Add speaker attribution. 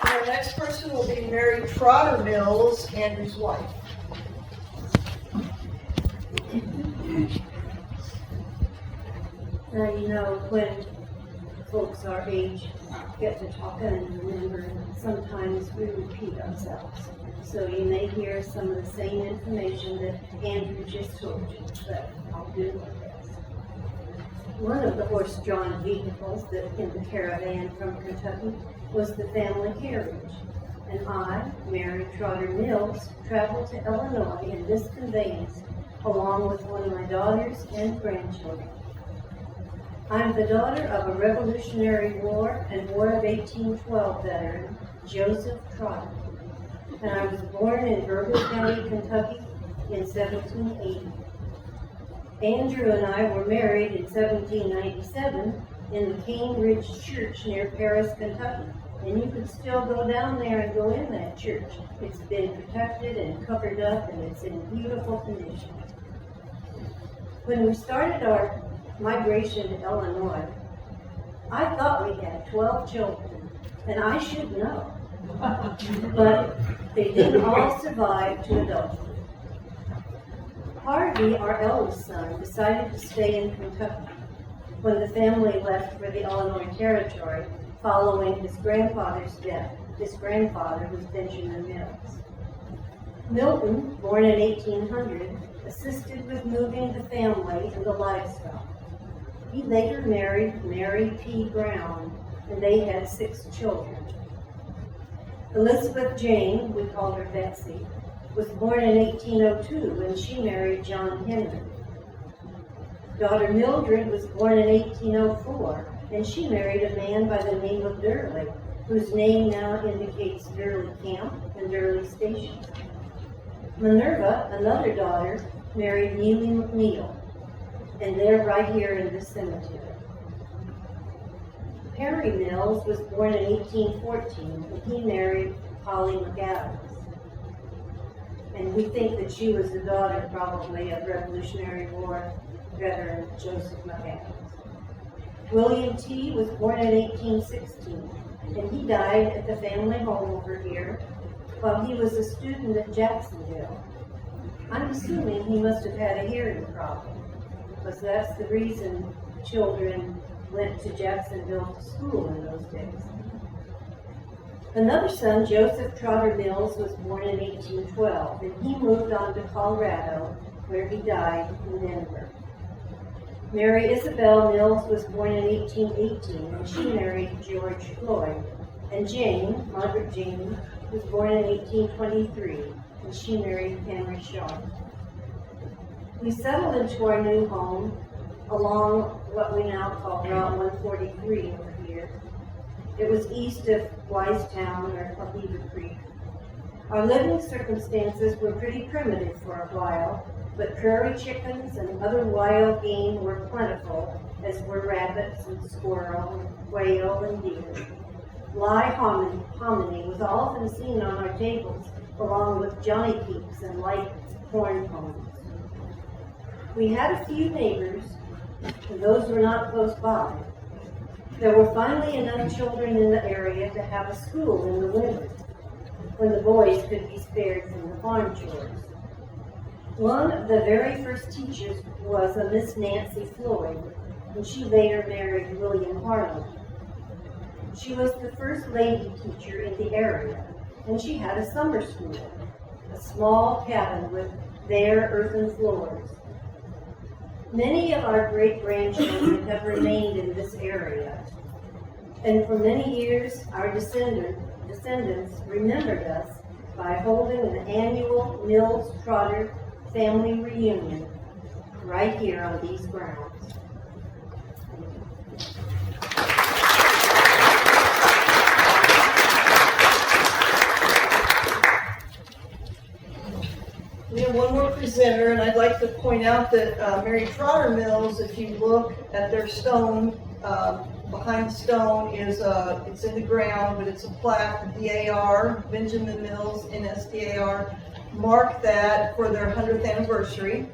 Speaker 1: Our next person will be Mary Trotter Mills, Andrew's wife.
Speaker 2: You know, when folks our age get to talking and remember, sometimes we repeat ourselves. So you may hear some of the same information that Andrew just told you, but I'll do my best. One of the horse-drawn vehicles that in the caravan from Kentucky was the family carriage, and I, Mary Trotter Mills, traveled to Illinois in this conveyance along with one of my daughters and grandchildren. I'm the daughter of a Revolutionary War and War of 1812 veteran, Joseph Trotter, and I was born in Bergen County, Kentucky in 1780. Andrew and I were married in 1797 in the Cane Ridge Church near Paris, Kentucky, and you can still go down there and go in that church. It's been protected and covered up, and it's in beautiful condition. When we started our migration to Illinois, I thought we had 12 children, and I should know, but they didn't all survive to adulthood. Harvey, our eldest son, decided to stay in Kentucky when the family left for the Illinois Territory following his grandfather's death. His grandfather was Benjamin Mills. Milton, born in 1800, assisted with moving the family and the livestock. He later married Mary P. Brown, and they had 6 children. Elizabeth Jane, we called her Betsy, was born in 1802 when she married John Henry. Daughter Mildred was born in 1804, and she married a man by the name of Dudley, whose name now indicates Dudley Camp and Dudley Station. Minerva, another daughter, married Neilly McNeill, and they're right here in this cemetery. Perry Mills was born in 1814, and he married Polly McAdams. And we think that she was the daughter, probably, of Revolutionary War veteran Joseph McAdams. William T. was born in 1816, and he died at the family home over here while he was a student at Jacksonville. I'm assuming he must have had a hearing problem, because that's the reason children went to Jacksonville to school in those days. Another son, Joseph Trotter Mills, was born in 1812, and he moved on to Colorado, where he died in Denver. Mary Isabel Mills was born in 1818, and she married George Floyd. And Jane, Margaret Jane, was born in 1823, and she married Henry Shaw. We settled into our new home along what we now call Route 143 over here. It was east of Wisetown or Beaver Creek. Our living circumstances were pretty primitive for a while, but prairie chickens and other wild game were plentiful, as were rabbits and squirrel and quail and deer. Live hominy was often seen on our tables, along with Johnny Peeps and light corn pones. We had a few neighbors, and those were not close by. There were finally enough children in the area to have a school in the winter, when the boys could be spared from the farm chores. One of the very first teachers was a Miss Nancy Floyd, and she later married William Harlan. She was the first lady teacher in the area, and she had a summer school, a small cabin with bare earthen floors. Many of our great-grandchildren have remained in this area, and for many years our descendants remembered us by holding an annual Mills-Trotter family reunion right here on these grounds.
Speaker 1: We have one more presenter, and I'd like to point out that Mary Trotter Mills, if you look at their stone, behind the stone is it's in the ground, but it's a plaque, DAR, Benjamin Mills, NSDAR, mark that for their 100th anniversary.